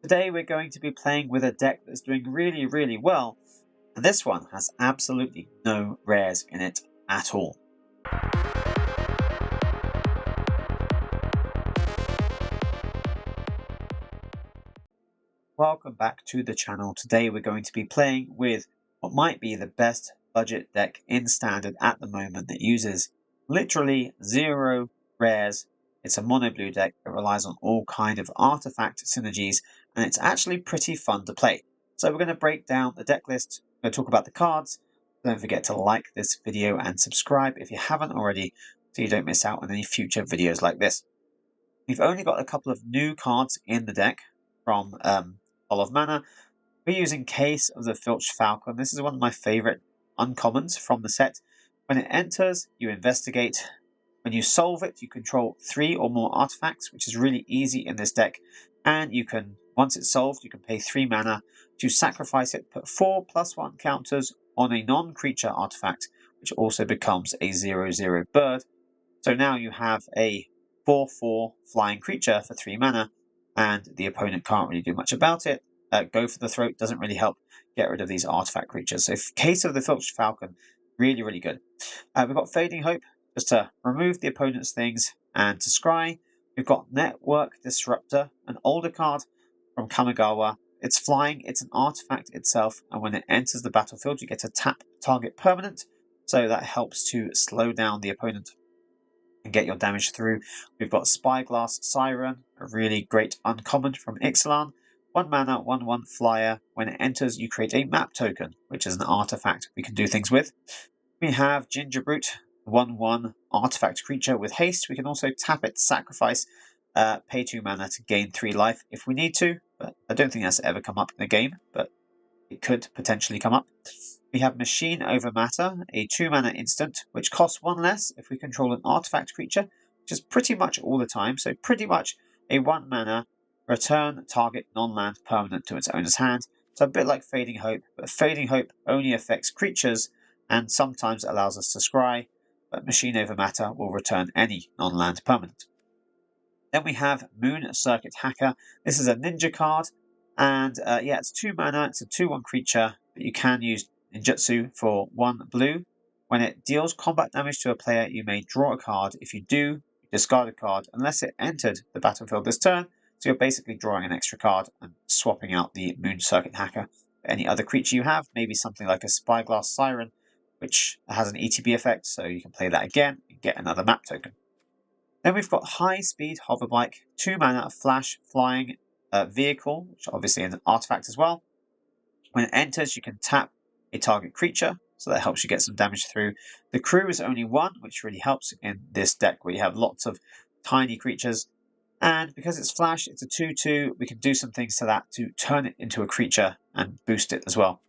Today we're going to be playing with a deck that's doing really well, and this one has absolutely no rares in it at all. Welcome back to the channel. Today we're going to be playing with what might be the best budget deck in Standard at the moment that uses literally zero rares. It's a mono blue deck that relies on all kind of artifact synergies, and it's actually pretty fun to play. So we're going to break down the deck list, we're going to talk about the cards. Don't forget to like this video and subscribe if you haven't already, so you don't miss out on any future videos like this. We've only got a couple of new cards in the deck from Hall of Mana. We're using Case of the Filched Falcon. This is one of my favourite uncommons from the set. When it enters, you investigate. When you solve it, you control 3 or more artifacts, which is really easy in this deck. And you can, once it's solved, you can pay 3 mana to sacrifice it, put 4+1 counters on a non-creature artifact, which also becomes a 0/0 bird. So now you have a 4/4 flying creature for 3 mana, and the opponent can't really do much about it. Go for the throat doesn't really help get rid of these artifact creatures. So Case of the Filched Falcon, really good. We've got Fading Hope, just to remove the opponent's things, and to scry. We've got Network Disruptor, an older card from Kamigawa. It's flying, it's an artifact itself, and when it enters the battlefield, you get to tap target permanent, so that helps to slow down the opponent and get your damage through. We've got Spyglass Siren, a really great uncommon from Ixalan. 1 mana, 1/1 flyer. When it enters, you create a map token, which is an artifact we can do things with. We have Ginger Brute, 1/1 artifact creature with haste. We can also tap it, sacrifice, pay 2 mana to gain 3 life if we need to. But I don't think that's ever come up in a game, but it could potentially come up. We have Machine Over Matter, a 2 mana instant, which costs 1 less if we control an artifact creature, which is pretty much all the time. So pretty much a 1 mana, return target non-land permanent to its owner's hand. So a bit like Fading Hope, but Fading Hope only affects creatures and sometimes allows us to scry, but Machine Over Matter will return any non-land permanent. Then we have Moon Circuit Hacker. This is a ninja card, and yeah, it's 2 mana, it's a 2/1 creature, but you can use ninjutsu for 1 blue. When it deals combat damage to a player, you may draw a card. If you do, you discard a card unless it entered the battlefield this turn. So you're basically drawing an extra card and swapping out the Moon Circuit Hacker for any other creature you have, maybe something like a Spyglass Siren, which has an ETB effect, so you can play that again and get another map token. Then we've got High Speed Hoverbike, 2 mana flash flying vehicle, which obviously is an artifact as well. When it enters, you can tap a target creature, so that helps you get some damage through. The crew is only 1, which really helps in this deck where you have lots of tiny creatures. And because it's flash, it's a 2/2, we can do some things to that to turn it into a creature and boost it as well.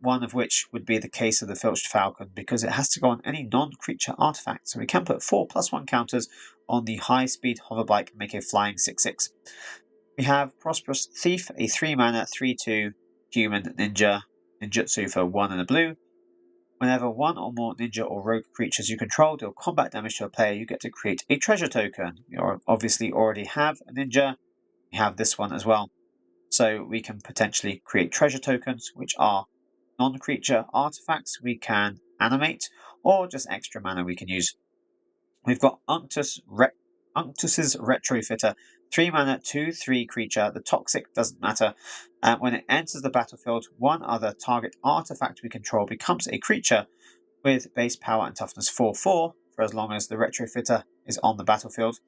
One of which would be the Case of the Filched Falcon, because it has to go on any non-creature artifact. So we can put 4+1 counters on the high-speed hoverbike and make a flying 6/6. We have Prosperous Thief, a 3 mana, 3/2 human ninja, ninjutsu for 1 and a blue. Whenever 1 or more ninja or rogue creatures you control deal combat damage to a player, you get to create a treasure token. You obviously already have a ninja, you have this one as well. So we can potentially create treasure tokens, which are non-creature artifacts we can animate, or just extra mana we can use. We've got Unctus's Retrofitter, 3 mana, 2/3 creature. The toxic doesn't matter. When it enters the battlefield, 1 other target artifact we control becomes a creature with base power and toughness 4/4 for as long as the Retrofitter is on the battlefield.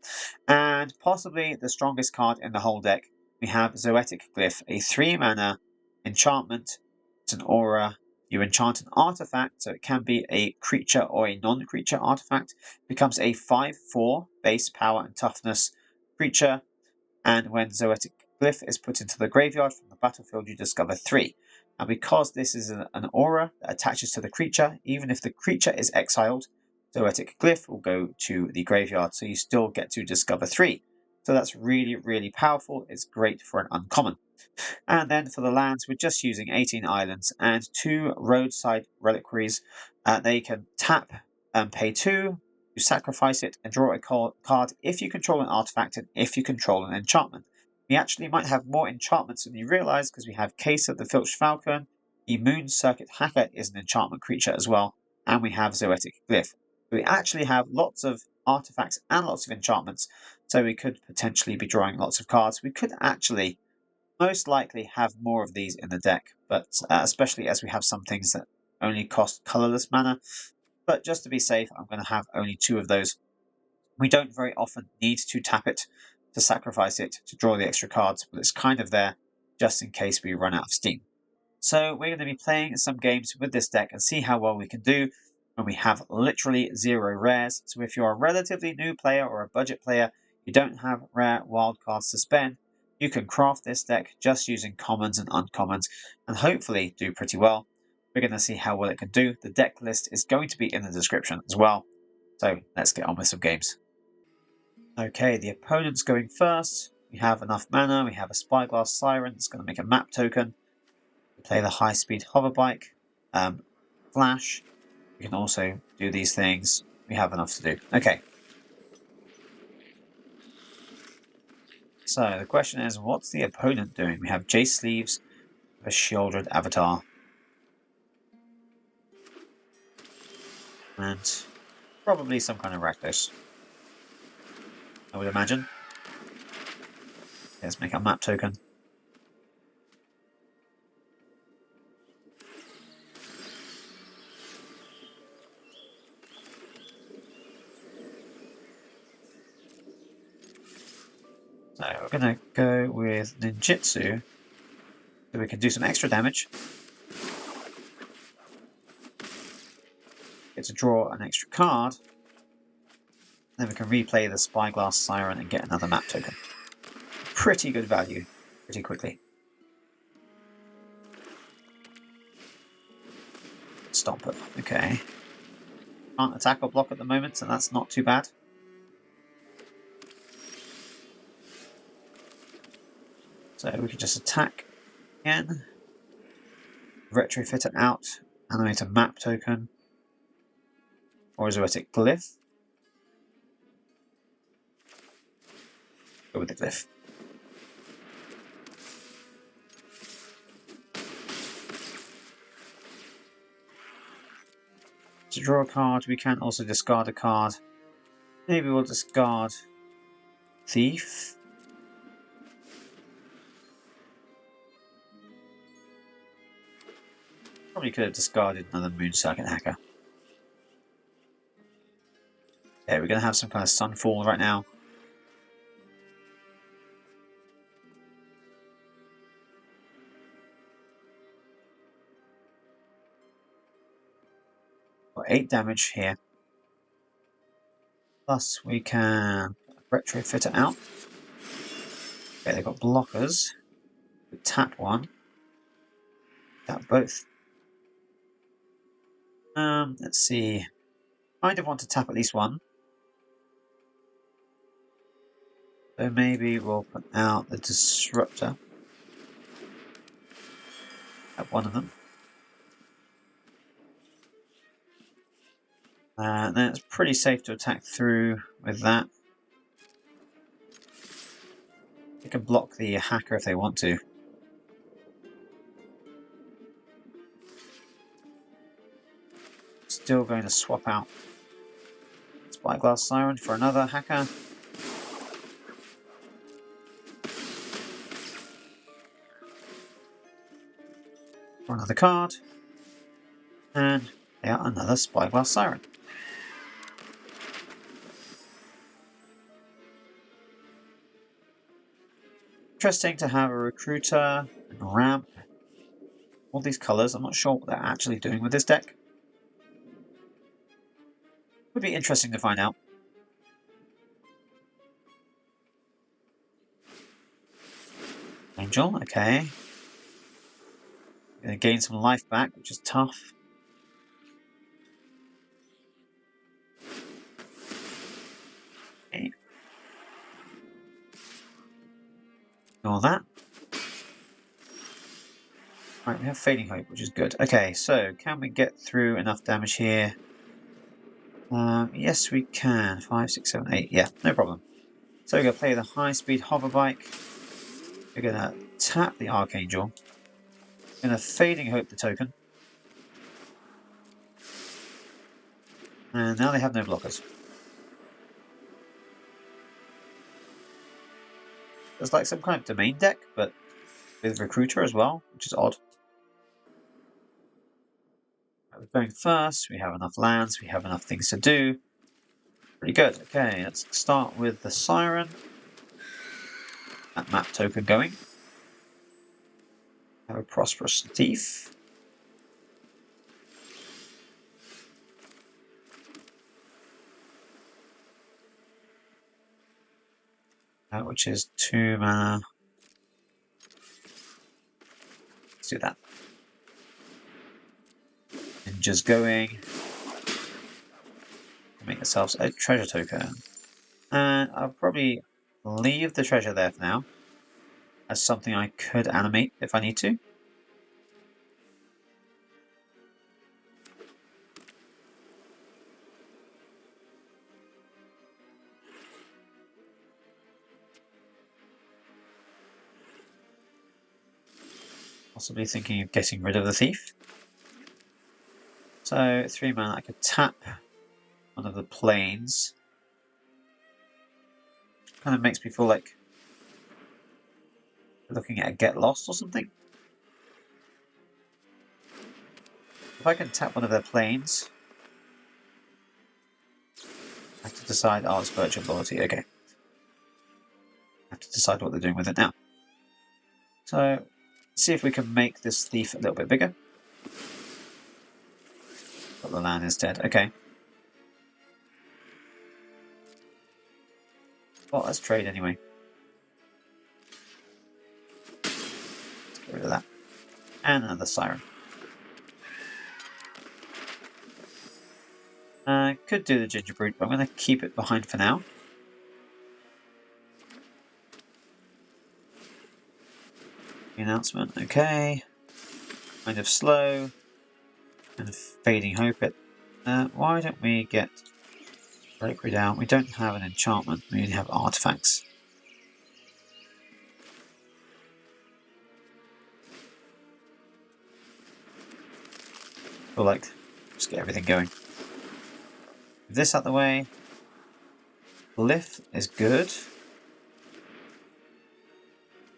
And possibly the strongest card in the whole deck, we have Zoetic Glyph, a 3 mana enchantment. It's an aura. You enchant an artifact, so it can be a creature or a non-creature artifact. It becomes a 5/4 base power and toughness creature. And when Zoetic Glyph is put into the graveyard from the battlefield, you discover 3. And because this is an aura that attaches to the creature, even if the creature is exiled, Zoetic Glyph will go to the graveyard, so you still get to discover 3. So that's really powerful. It's great for an uncommon. And then for the lands, we're just using 18 islands and 2 roadside reliquaries. They can tap and pay 2, you sacrifice it and draw a card if you control an artifact and if you control an enchantment. We actually might have more enchantments than you realise, because we have Caser the Filched Falcon, the Moon Circuit Hacker is an enchantment creature as well, and we have Zoetic Glyph. So we actually have lots of artifacts and lots of enchantments, so we could potentially be drawing lots of cards. We could actually most likely have more of these in the deck, but especially as we have some things that only cost colourless mana. But just to be safe, I'm going to have only 2 of those. We don't very often need to tap it to sacrifice it to draw the extra cards, but it's kind of there just in case we run out of steam. So we're going to be playing some games with this deck and see how well we can do when we have literally 0 rares. So if you're a relatively new player or a budget player, you don't have rare wild cards to spend, you can craft this deck just using commons and uncommons and hopefully do pretty well. We're going to see how well it can do. The deck list is going to be in the description as well. So let's get on with some games. Okay, the opponent's going first. We have enough mana. We have a Spyglass Siren that's going to make a map token. We play the high-speed hoverbike. Flash. We can also do these things. We have enough to do. Okay. So the question is, what's the opponent doing? We have Jace Sleeves with a Shieldred Avatar. And probably some kind of Rakdos, I would imagine. Let's make a map token. So we're going to go with Ninjutsu, so we can do some extra damage. Get to draw an extra card. Then we can replay the Spyglass Siren and get another map token. Pretty good value, pretty quickly. Stomper, okay. Can't attack or block at the moment, so that's not too bad. So we can just attack again. Retrofit it out. Animate a map token. Or a Zoetic Glyph. Go with the Glyph. To draw a card, we can also discard a card. Maybe we'll discard Thief. Probably could have discarded another Moon Circuit Hacker. Yeah, we're going to have some kind of Sunfall right now. Got 8 damage here. Plus we can retrofit it out. Okay, they've got blockers. We tap one. Tap both. Let's see. Kind of want to tap at least one. So maybe we'll put out the Disruptor at one of them. Then it's pretty safe to attack through with that. They can block the hacker if they want to. Still going to swap out Spyglass Siren for another hacker. For another card. And yeah, another Spyglass Siren. Interesting to have a Recruiter and Ramp. All these colours, I'm not sure what they're actually doing with this deck. Would be interesting to find out. Angel, okay. Gonna gain some life back, which is tough. Okay. Ignore that. Right, we have Fading Hope, which is good. Okay, so can we get through enough damage here? Yes, we can. 5, 6, 7, 8. Yeah, no problem. So we're going to play the high-speed hoverbike. We're going to tap the Archangel. We're going to Fading Hope the token. And now they have no blockers. It's like some kind of domain deck, but with Recruiter as well, which is odd. We're going first, we have enough lands, we have enough things to do. Pretty good. Okay, let's start with the Siren. That map token going. Have a Prosperous Thief. Which is 2 mana. Let's do that. Ninja's going. Make yourselves a treasure token. And I'll probably leave the treasure there for now. As something I could animate if I need to. Possibly thinking of getting rid of the thief. So 3 mana, I could tap one of the planes. Kind of makes me feel like looking at a Get Lost or something. If I can tap one of their planes, I have to decide. Oh, it's Virtual Ability. Okay. I have to decide what they're doing with it now. So, let's see if we can make this thief a little bit bigger. But the land is dead. Okay. Well, let's trade anyway. Let's get rid of that. And another Siren. Could do the Ginger Brute, but I'm going to keep it behind for now. The announcement, okay. Kind of slow. And Fading Hope it. Why don't we get Breakthrough down? We don't have an enchantment, we only have artifacts. Feel like just get everything going. This out the way. Glyph is good.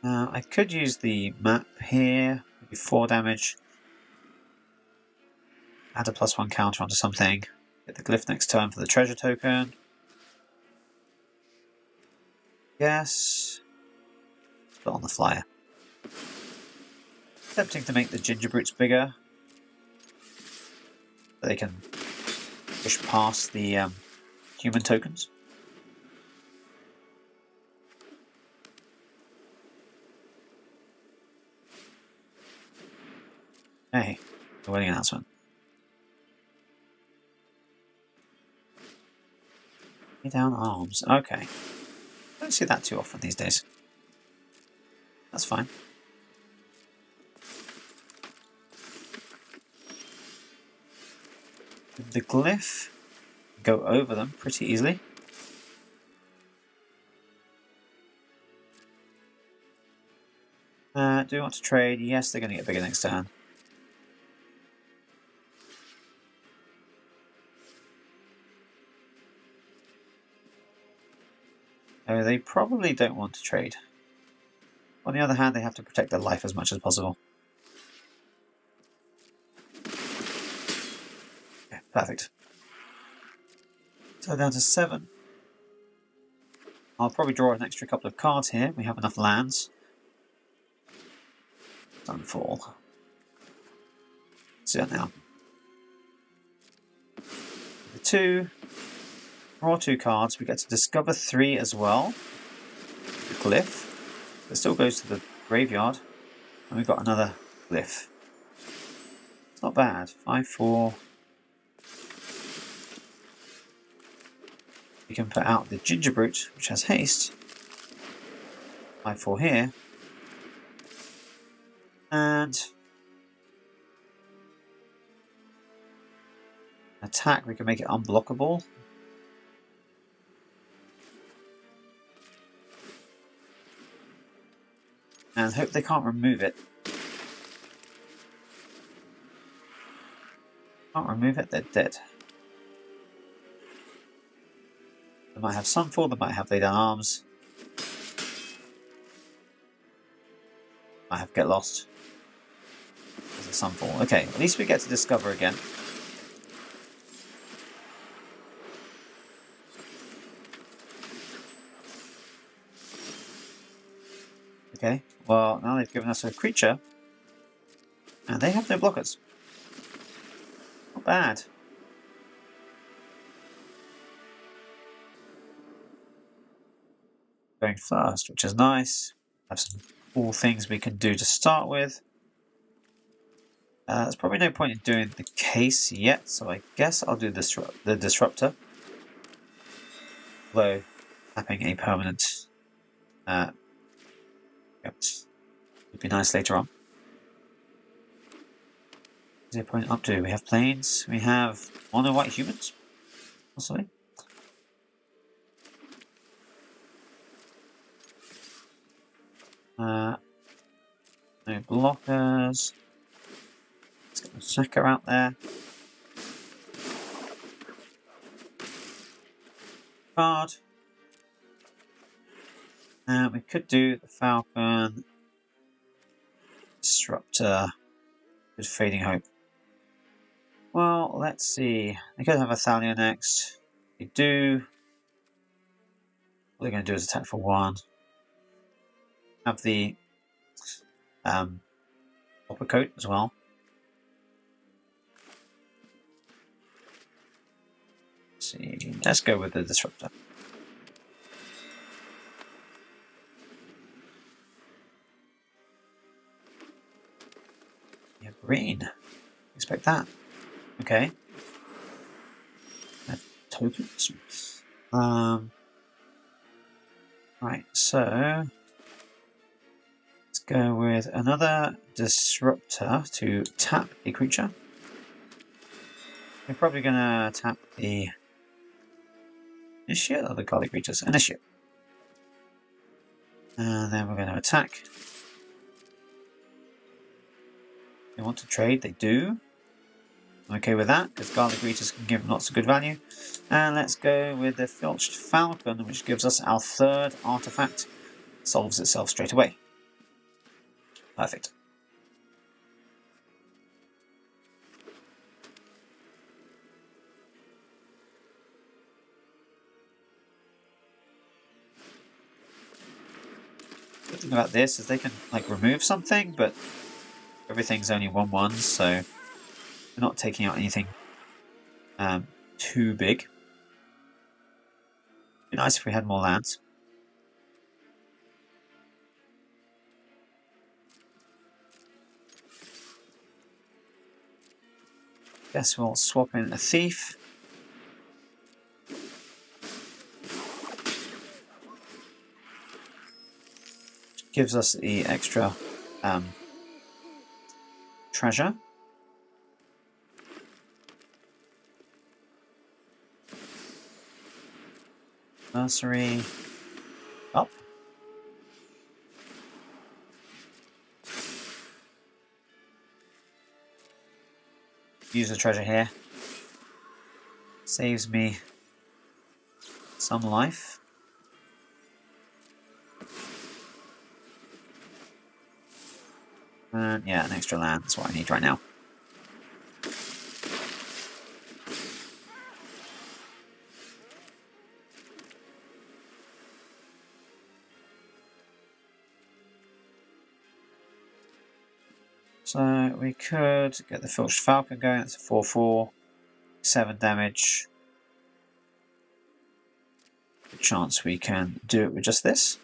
I could use the map here, maybe 4 damage. Add a +1 counter onto something. Get the glyph next turn for the treasure token. Yes. Put on the flyer. Tempting to make the Ginger Brutes bigger. So they can push past the human tokens. Hey, the wedding announcement. Lay down arms. Okay. Don't see that too often these days. That's fine. The glyph, go over them pretty easily. Do we want to trade? Yes, they're going to get bigger next turn. Oh, they probably don't want to trade. On the other hand, they have to protect their life as much as possible. Okay, perfect. So down to 7. I'll probably draw an extra couple of cards here. We have enough lands. Sunfall. Let's do that now. The 2. Draw 2 cards. We get to discover 3 as well. The glyph. It still goes to the graveyard. And we've got another glyph. It's not bad. 5/4. We can put out the Ginger Brute, which has haste. 5/4 here. And attack, we can make it unblockable. and hope they can't remove it. Can't remove it, they're dead. They might have Sunfall, they might have Lay Down Arms. Might have Get Lost. There's a Sunfall. Okay, at least we get to discover again. Okay, well, now they've given us a creature, and they have no blockers. Not bad. Going first, which is nice. Have some cool things we can do to start with. There's probably no point in doing the case yet, so I guess I'll do the disruptor. Although, tapping a permanent would be nice later on. What's the opponent up to? We have planes, we have mono white humans, possibly. No blockers. Let's get the Shaka out there. Card. And we could do the Falcon, Disruptor, with Fading Hope. Well, let's see. They could have a Thalia next. They do. What they're going to do is attack for 1. Have the Copper Coat as well. Let's see. Let's go with the Disruptor. Yeah, green. Expect that. Okay. Tokens. Right, so let's go with another Disruptor to tap a creature. We're probably going to tap the Initiate or the Garlic Creatures? Initiate. And then we're going to attack. They want to trade, they do. I'm okay with that, because Garlic Creatures can give them lots of good value. And let's go with the Filched Falcon, which gives us our 3rd artifact. Solves itself straight away. Perfect. The thing about this is they can like remove something, but everything's only 1/1, so we're not taking out anything too big. It'd be nice if we had more lands. Guess we'll swap in a Thief. Which gives us the extra treasure. Nursery. Up. Use the treasure here. Saves me some life. And yeah, an extra land, that's what I need right now. So we could get the Filched Falcon going, that's a 4/4, 7 damage. Good chance we can do it with just this.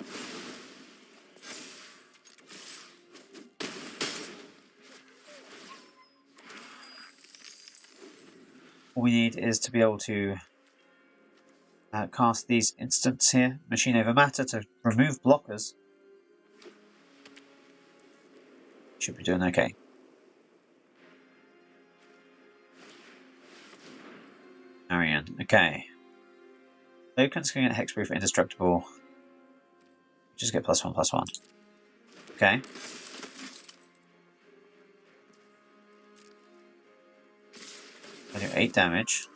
All we need is to be able to cast these instants here, Machine Over Matter, to remove blockers. Should be doing okay. Arian, okay. Tokens can get Hexproof, Indestructible. Just get +1/+1. Okay. I do 8 damage.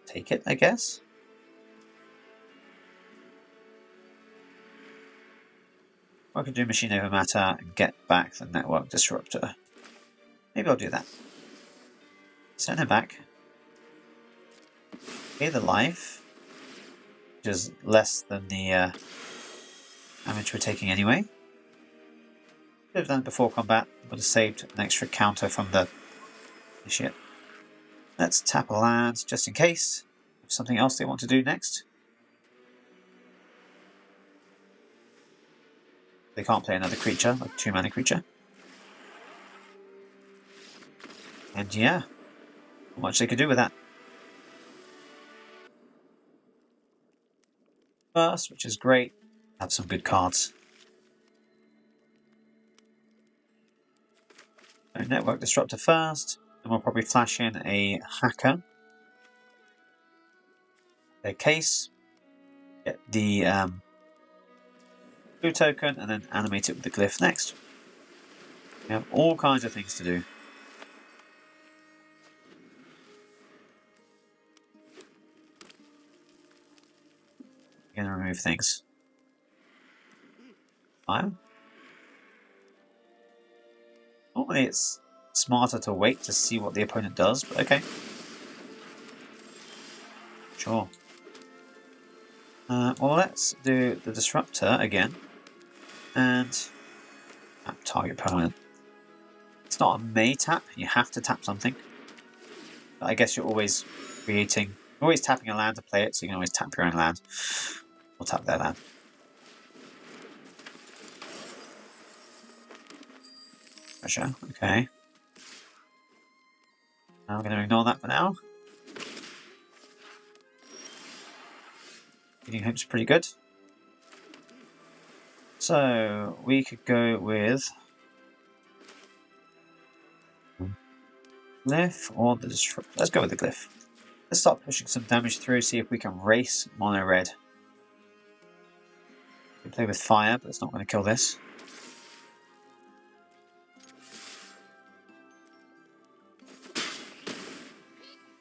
Take it, I guess. Or I could do Machine Over Matter and get back the Network Disruptor. Maybe I'll do that. Send him back. Pay the life, which is less than the damage we're taking anyway. Could have done it before combat. Would have saved an extra counter from the shit. Let's tap a land just in case. Something else they want to do next. They can't play another creature, like 2-mana creature. And yeah, not much they could do with that. First, which is great, have some good cards. So Network Disruptor first, and we'll probably flash in a Hacker. Their case, get the blue token, and then animate it with the glyph next. We have all kinds of things to do. We're going to remove things. Fire. Normally it's smarter to wait to see what the opponent does, but okay. Sure. Well, let's do the Disruptor again. And tap target permanent. It's not a may tap, you have to tap something. But I guess you're always creating, always tapping a land to play it, so you can always tap your own land. Or tap their land. Pressure, okay. Now I'm going to ignore that for now. Feeding Hope's pretty good. So we could go with Glyph or the Disruptor. Let's go with the Glyph. Let's start pushing some damage through, see if we can race mono red. We can play with fire, but it's not going to kill this.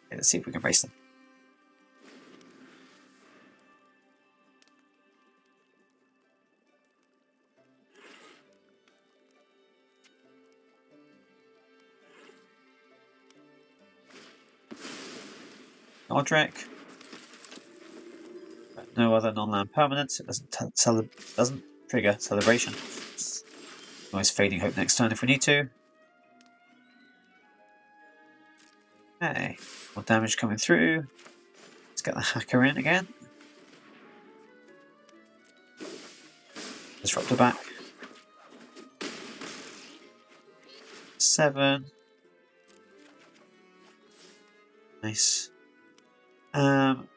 Okay, let's see if we can race them. Godric. No other non-land permanents. It doesn't trigger Celebration. Always Fading Hope next turn if we need to. Okay, more damage coming through. Let's get the Hacker in again. Disruptor back. 7. Nice.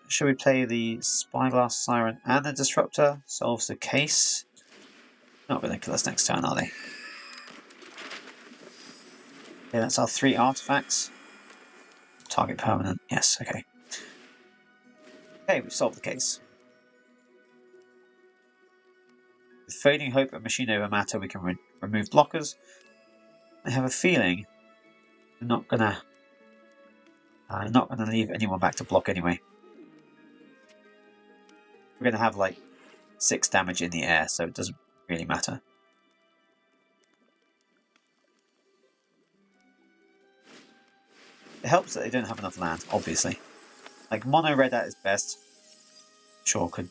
Should we play the Spyglass Siren and the Disruptor? Solves the case. Not going to kill us next turn, are they? Okay, that's our 3 artifacts. Target permanent. Yes, okay. Okay, we've solved the case. With Fading Hope and Machine Over Matter, we can remove blockers. I have a feeling we're not gonna leave anyone back to block anyway. We're gonna have like 6 damage in the air, so it doesn't really matter. It helps that they don't have enough land, obviously. Like mono red at its best, sure could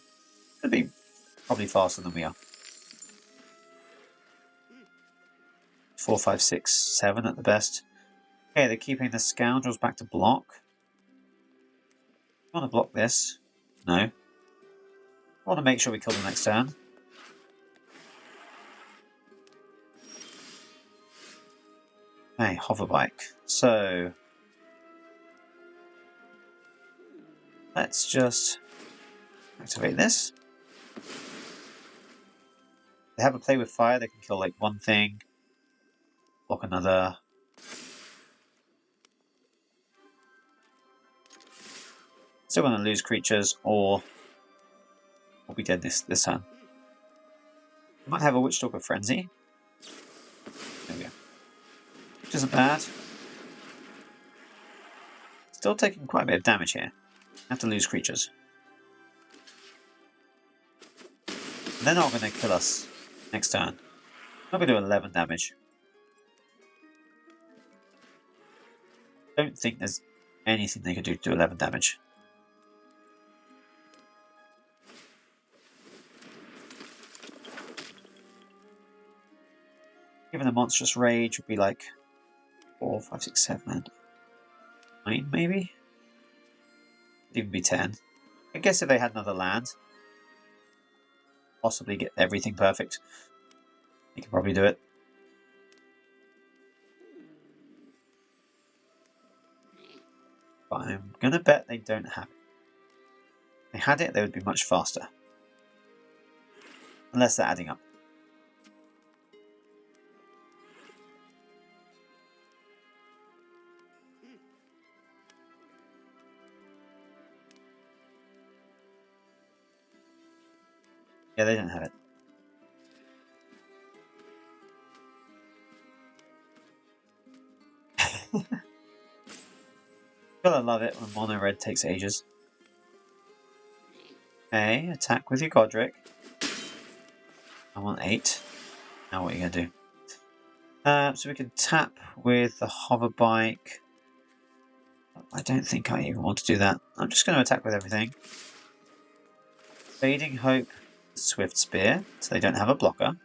be probably faster than we are. 4, 5, 6, 7 at the best. Okay, they're keeping the Scoundrels back to block. I want to block this. No. I want to make sure we kill them next turn. Okay, Hoverbike. So let's just activate this. They have a play with fire, they can kill like one thing, block another. Still going to lose creatures, or we'll be dead this turn. We might have a Witchstalker Frenzy. There we go. Which isn't bad. Still taking quite a bit of damage here. Have to lose creatures. And they're not going to kill us next turn. I'm going to do 11 damage. Don't think there's anything they could do to do 11 damage. Given the monstrous rage would be like 4, 5, 6, 7, 9 maybe? It'd even be 10. I guess if they had another land, possibly get everything perfect, they could probably do it. But I'm going to bet they don't have it. If they had it, they would be much faster. Unless they're adding up. Yeah, they don't have it. Gotta love it when mono red takes ages. Okay, attack with your Godric. I want 8. Now what are you going to do? So we can tap with the hover bike. I don't think I even want to do that. I'm just going to attack with everything. Fading Hope, Swift Spear, so they don't have a blocker.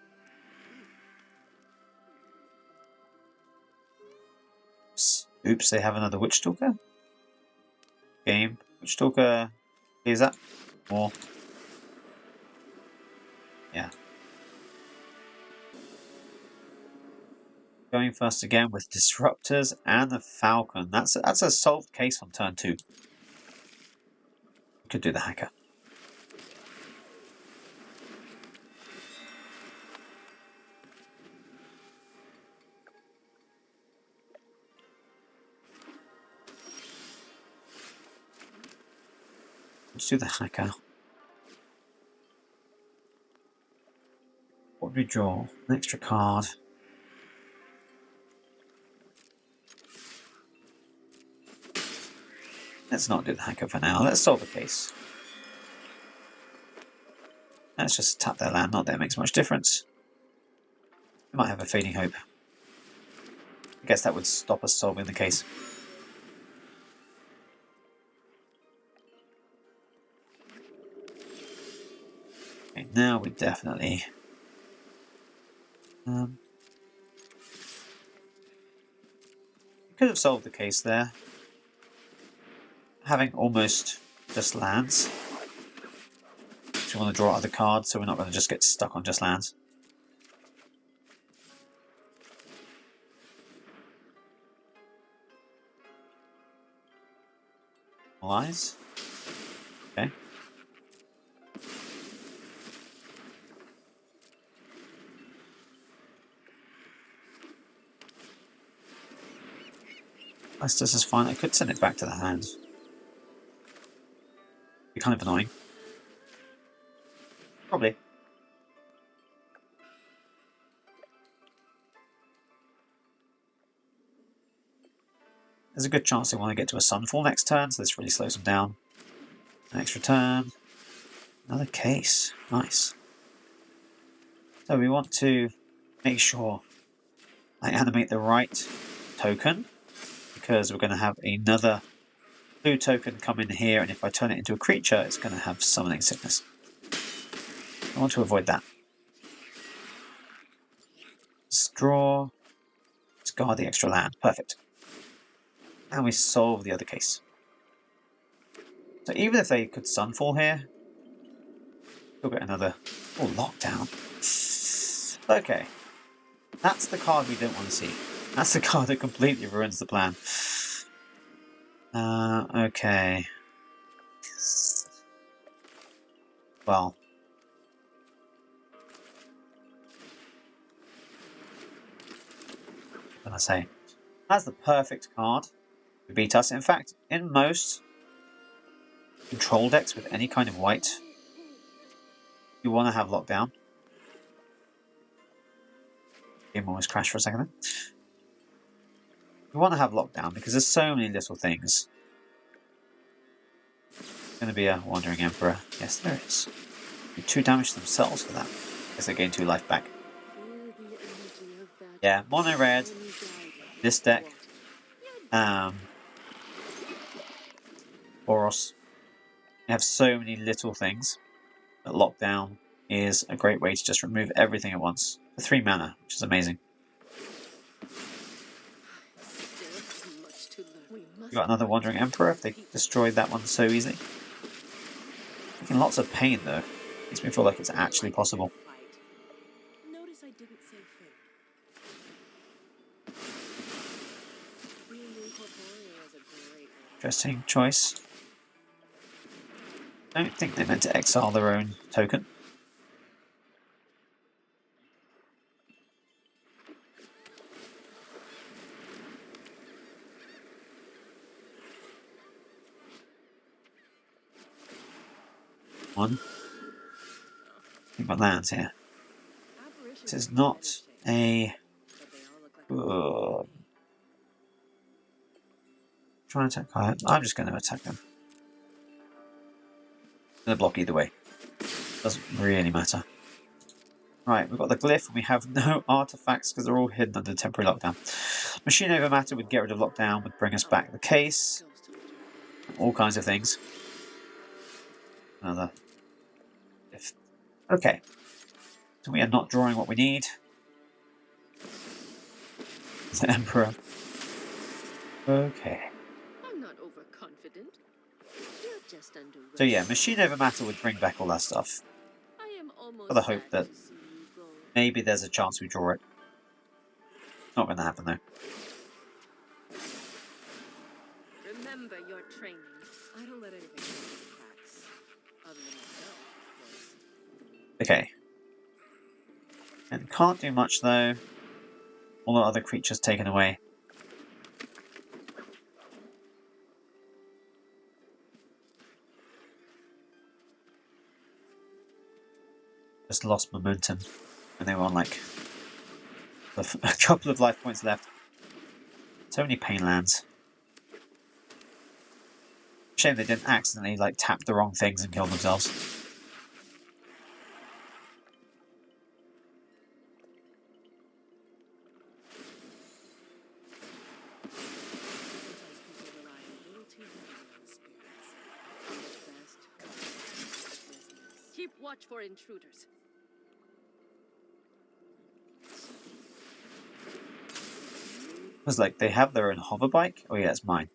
Oops, they have another Witchstalker. Game. Witchstalker clears up. More. Yeah. Going first again with Disruptors and the Falcon. That's a solved case on turn 2. We could do the Hacker. Let's do the Hacker. What do we draw? An extra card. Let's not do the Hacker for now. Let's solve the case. Let's just tap their land. Not that it makes much difference. We might have a Fading Hope. I guess that would stop us solving the case. Okay, now we definitely... we could have solved the case there. Having almost just lands. So we want to draw other cards, so we're not going to just get stuck on just lands. Eyes. Okay. This is fine. I could send it back to the hand. Be kind of annoying. Probably. There's a good chance they want to get to a Sunfall next turn, so this really slows them down. An extra turn. Another case. Nice. So we want to make sure I animate the right token, because we're going to have another blue token come in here, and if I turn it into a creature, it's going to have Summoning Sickness. I want to avoid that. Let's draw. Let's guard the extra land. Perfect. And we solve the other case. So even if they could Sunfall here, we'll get another... Oh, Lockdown. Okay. That's the card we don't want to see. That's the card that completely ruins the plan. Okay. Well. What can I say? That's the perfect card to beat us. In fact, in most control decks with any kind of white, you want to have Lockdown. Game almost crashed for a second then. We want to have lockdown because there's so many little things. Going to be a Wandering Emperor. Yes, there is. Do 2 damage to themselves for that. Guess they gain 2 life back. Yeah, mono red. This deck. Boros. You have so many little things that lockdown is a great way to just remove everything at once for 3 mana, which is amazing. You got another Wandering Emperor if they destroyed that one so easily. Taking lots of pain though. Makes me feel like it's actually possible. Interesting choice. Don't think they meant to exile their own token. One. Think about lands here. This is not a. Trying to attack. I'm just going to attack them. I'm going to block either way. Doesn't really matter. Right, we've got the glyph and we have no artifacts because they're all hidden under temporary lockdown. Machine over matter would get rid of lockdown, would bring us back the case. All kinds of things. Another glyph. Okay. So we are not drawing what we need. The Emperor. Okay. I'm not overconfident. You're just underrated. So yeah, machine over matter would bring back all that stuff. I am almost For the hope that sad to see you go. maybe there's a chance we draw it. Not going to happen though. Remember your training. I don't let anything get in the cracks. Other than myself, of course. Okay. And can't do much though. All the other creatures taken away. Just lost momentum. And they were on like a couple of life points left. So many pain lands. Shame they didn't accidentally like tap the wrong things and kill themselves. Keep watch for intruders. It was like they have their own hover bike. Oh yeah, it's mine.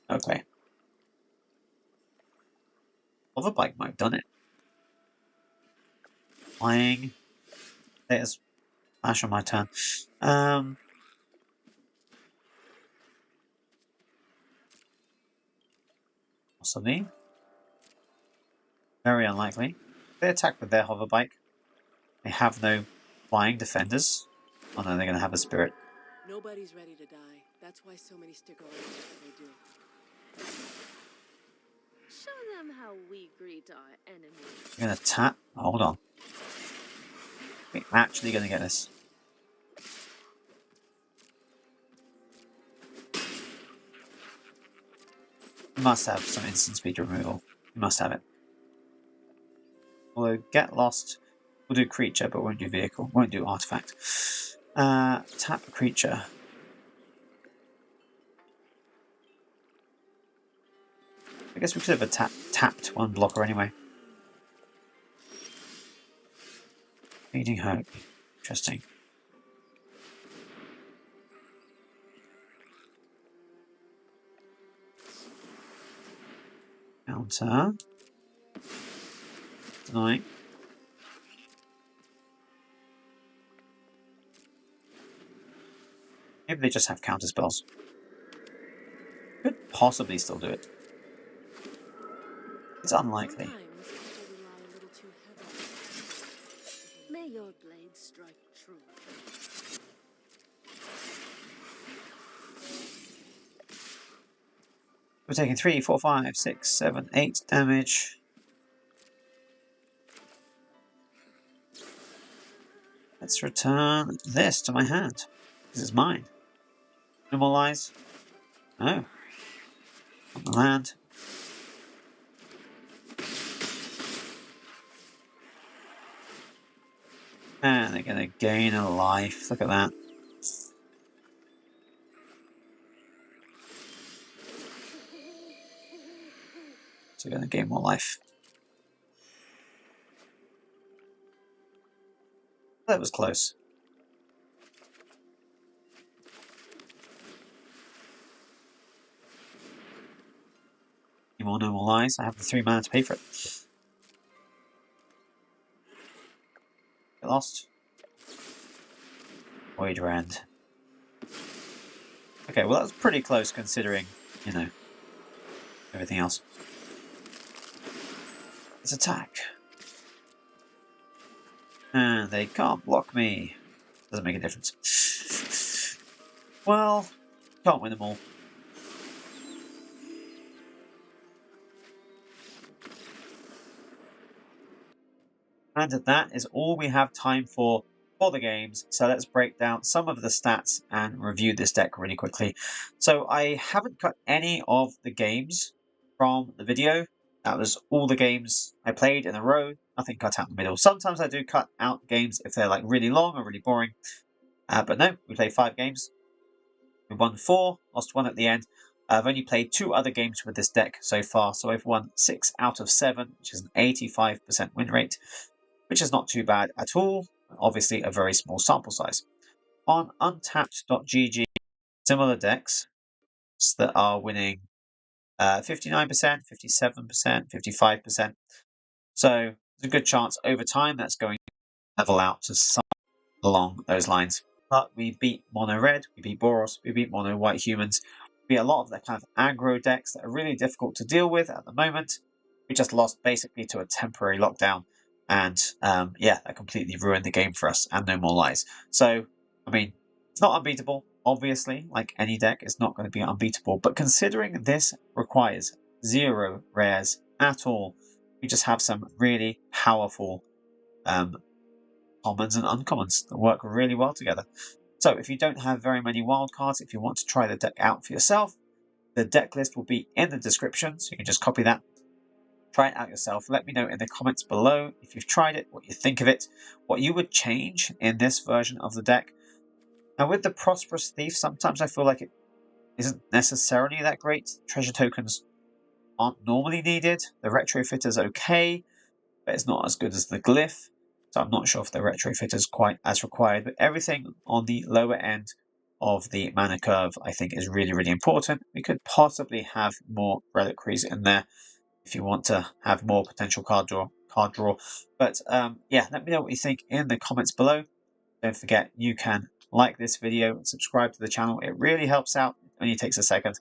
Okay. Hover bike might have done it. Flying. There's flash on my turn. Possibly. Very unlikely. They attack with their hover bike. They have no flying defenders. Oh no, they're going to have a spirit. Nobody's ready to die. That's why so many stick around after they do. Show them how we greet our enemies. We're going to tap. Hold on. We're actually going to get this. We must have some instant speed removal. We must have it. Although, get lost. We'll do creature, but won't do vehicle. Won't do artifact. Tap a creature. I guess we could have tapped one blocker anyway. Feeding hope. Interesting. Counter. Tonight. Maybe they just have counter spells. Could possibly still do it. It's unlikely. Sometimes people rely a little too heavily. May your blade strike true. We're taking 3, 4, 5, 6, 7, 8 damage. Let's return this to my hand. This is mine. No more lies. No. On the land. And they're going to gain a life. Look at that. So they're going to gain more life. That was close. Any more no more lies? I have the 3 mana to pay for it. Get lost. Voyager End. Okay, well that's pretty close considering, you know, everything else. Let's attack. And they can't block me. Doesn't make a difference. Well, can't win them all. And that is all we have time for the games. So let's break down some of the stats and review this deck really quickly. So I haven't cut any of the games from the video. That was all the games I played in a row. Nothing cut out in the middle. Sometimes I do cut out games if they're like really long or really boring. But no, we played 5 games. We won 4, lost 1 at the end. I've only played 2 other games with this deck so far. So I've won 6 out of 7, which is an 85% win rate, which is not too bad at all. Obviously a very small sample size. On untapped.gg, similar decks that are winning 59%, 57%, 55%. So there's a good chance over time that's going to level out to some along those lines. But we beat mono red, we beat Boros, we beat mono white humans. We beat a lot of the kind of aggro decks that are really difficult to deal with at the moment. We just lost basically to a temporary lockdown. And yeah, that completely ruined the game for us, and no more lies. So, I mean, it's not unbeatable, obviously, like any deck, it's not going to be unbeatable. But considering this requires 0 rares at all, we just have some really powerful commons and uncommons that work really well together. So if you don't have very many wildcards, if you want to try the deck out for yourself, the deck list will be in the description, so you can just copy that. Try it out yourself. Let me know in the comments below if you've tried it, what you think of it, what you would change in this version of the deck. Now with the Prosperous Thief, sometimes I feel like it isn't necessarily that great. Treasure tokens aren't normally needed. The Retrofit is okay, but it's not as good as the Glyph. So I'm not sure if the Retrofit is quite as required, but everything on the lower end of the mana curve I think is really, really important. We could possibly have more reliquaries in there if you want to have more potential card draw. But yeah, let me know what you think in the comments below. Don't forget, you can like this video and subscribe to the channel. It really helps out. It only takes a second.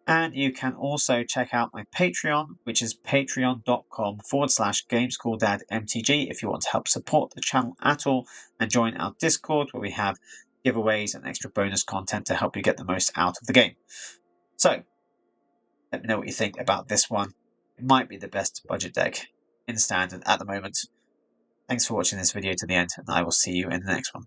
And you can also check out my Patreon, which is patreon.com/GamesCallDadMTG if you want to help support the channel at all, and join our Discord where we have giveaways and extra bonus content to help you get the most out of the game. So, let me know what you think about this one. It might be the best budget deck in Standard at the moment. Thanks for watching this video to the end, and I will see you in the next one.